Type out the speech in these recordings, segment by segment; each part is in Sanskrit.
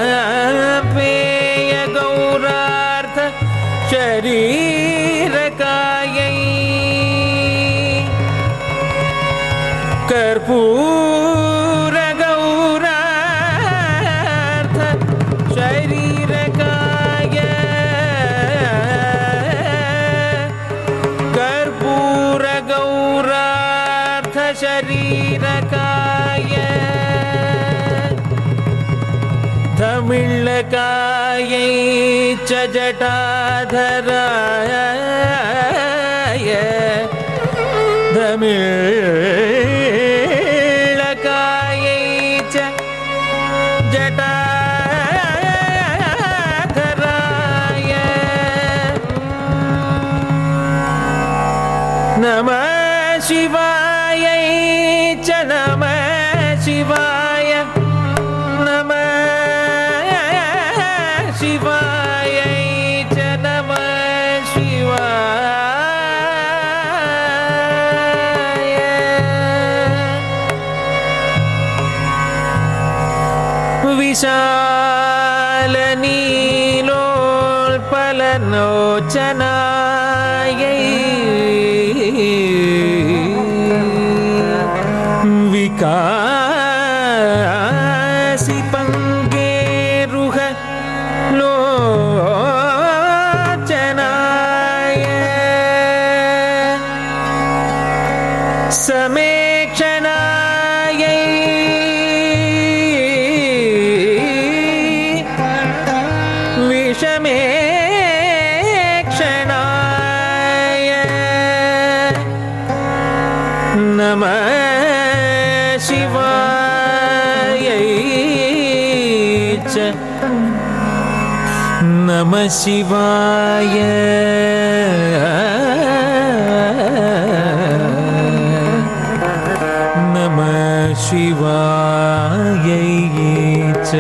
चापेय गौरार्थ शरीरकायै कर्पूर गौरार्थ शरीरकाय कर्पूर गौरार्थ शरीरकाय धमिळ्ळकायै च जटाधराय धमिळ्ळकायै च जटाधराय नमः शिवायै च नमः शिवाय नमः शिवायै च नमः शिवाय विशालनीलोत्पललोचनायै विकासि पङ्गेरुह लोचनाय समेक्षणायै विषमेक्षणाय नमः शिवायै च नमः शिवाय नमः शिवायै च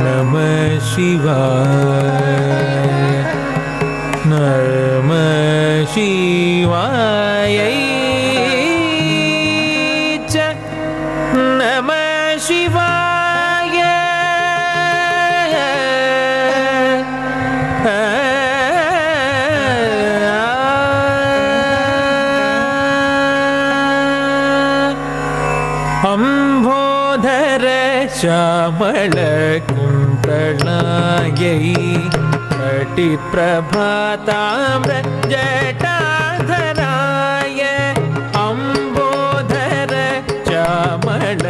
नमः शिवाय नमः शिवायै च नमः शिवाय अम्भोधर श्यामल कुन्तलायै कटिप्रभाताम्र जटाधराय अम्बोधर श्यामल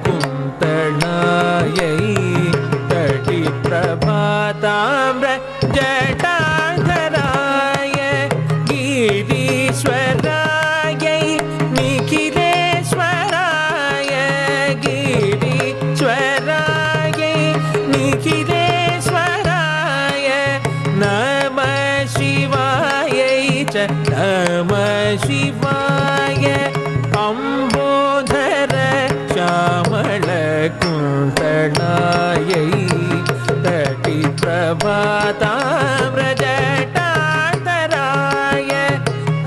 कुन्तलायै कटिप्रभाताम्र जटाधराय गिरीश्वरायै निखिलेश्वराय गिरीश्वरायै निखिलेश्वराय नमः शिवायै च नमः शिवाय अम्बोधर श्यामल कुन्तलायै कटिप्रभाताम्र जटाधराय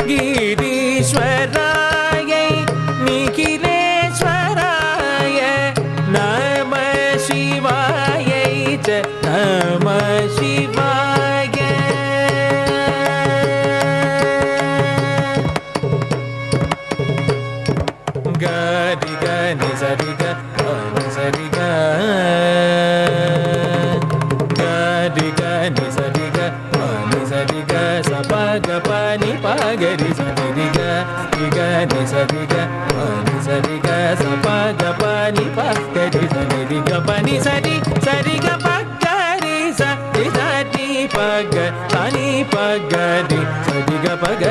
गिरीश्वरायै निखिलेश्वराय नमः शिवायै च नमः शिवाय गरि गनि सरि ग नि सरि ग गरि गनि सरि ग नि सरि ग स प ग प नि प ग रि सरि ग नि सरि ग नि सरि ग स प ग प नि प ग रि सरि ग प नि सरि सरि ग प ग रि स रि स रि प ग नि प ग रि सरि ग प ग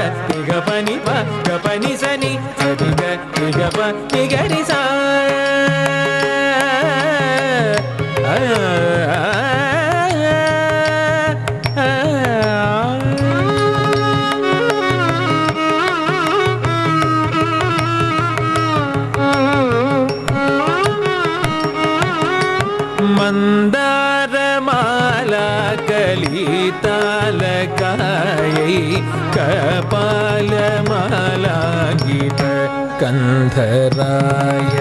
नि प ग प नि स नि सरि ग प नि ग रि स मंदारमाला कलितालकायै कपालमालाङ्कित कंधराय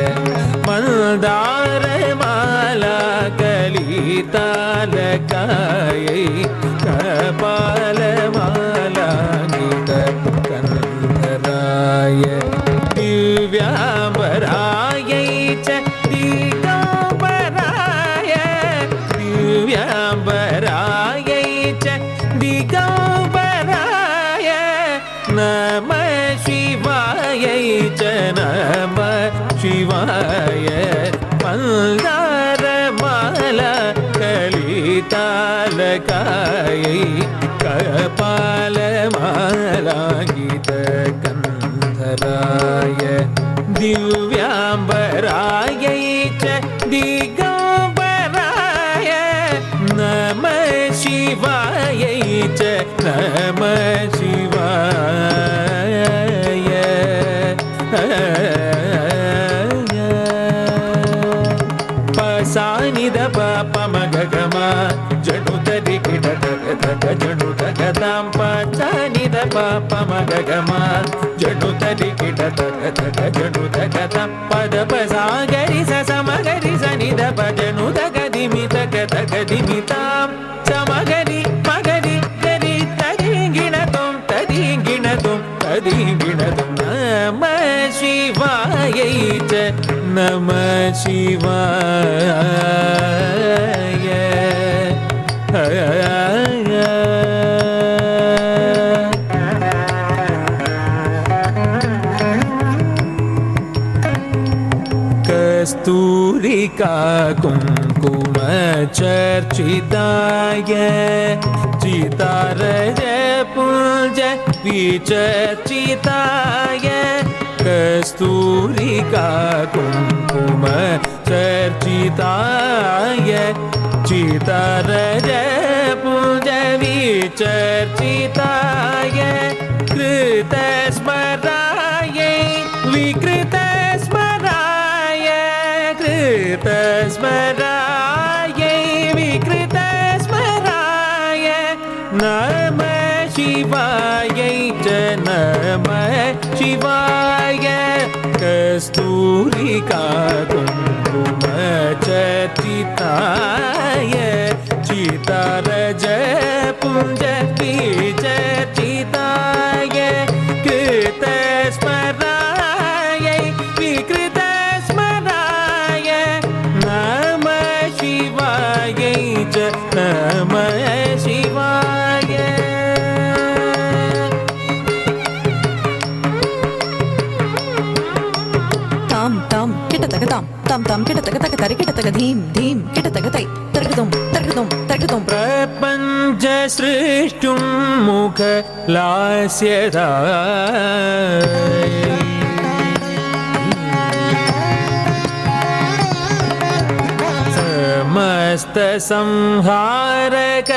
मन्दारमाला कलितालकायै कपालमालाङ्कित कंधराय दिव्याम्बरायै च दिगम्बराय दिव्याम्बरायै च दिगम्बराय नमः शिवायै च नमः शिवाय मन्दारमाला कलितालकायै कपालमालाङ्कित कंधराय दिव्याम्बरायै च दिगम्बराय नमः शिवायै च नमः शिवाय पसानिद पापमगगमा जनुतरि किटतक जनुतकतां पसानिद पापमगगमा जनुतरि किटतक जनुतकतां पदपसागरि समगरि सनिद पजनुतकदिमितक तकदिमितां समगरि मगरि गरि तदिगिणतुं तदिगिणतुं तदिगिणतुं नमः शिवायै च नमः शिवाय कस्तूरिका कुङ्कुम चर्चिताय चितारज पुञ्ज विचर्चिताय कस्तूरिका कुङ्कुम चर्चिताय चितारज पुञ्ज विचर्चिताय कृतस्मरायै विकृतस्मराय कृतस्मरायै विकृतस्मराय नमः शिवायै च नमः शिवाय कस्तूरिका कुङ्कुम चर्चिताय चितारज पुञ्ज विचर्चिताय कृतस्मरायै विकृतस्मराय नमः शिवायै च नमः शिवाय tam kitataka tam tam kitataka taka tari kitataka dhim dhim kitataka tai targadum प्रपञ्च सृष्टुं मुख लास्यदा समस्त संहारक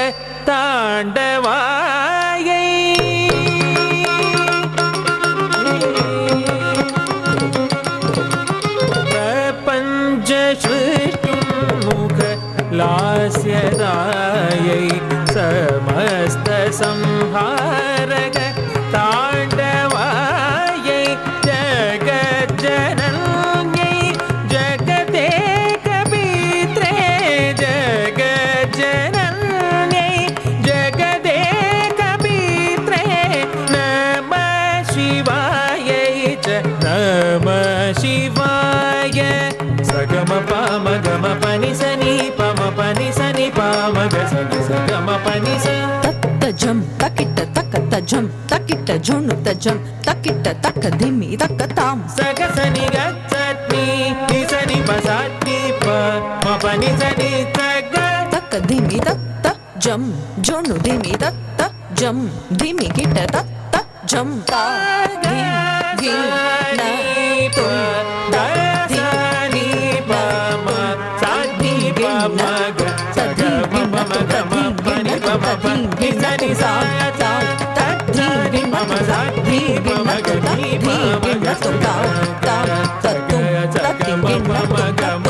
ताण्डवायै प्रपञ्च सृष्टुं मुख लास्यदायै समस्त संहारक ताण्डवायै जगज्जनन्यै जगदेकपित्रे जगज्जनन्यै जगदेकपित्रे नमः शिवायै च नमः शिवाय सगम पाम गम पनि सनि पम पनि सनि पाम ग सनि सगम पनि स tattajam takitta takattajam takitta jonu tajam takitta takadimi takatam सग सनि ग सनि नि सनि प सनि प म पनि सनि सग takadimi tattajam jonu dimi tattajam dimi kitta tattajam ta dim gi na tum da सनि प म सनि प म ग सग म म ग म पनि प म प नि सनि सा ता ध म म सा नि प म ग नि प म ग स ग ग ग ग ग ग ग ग ग ग ग ग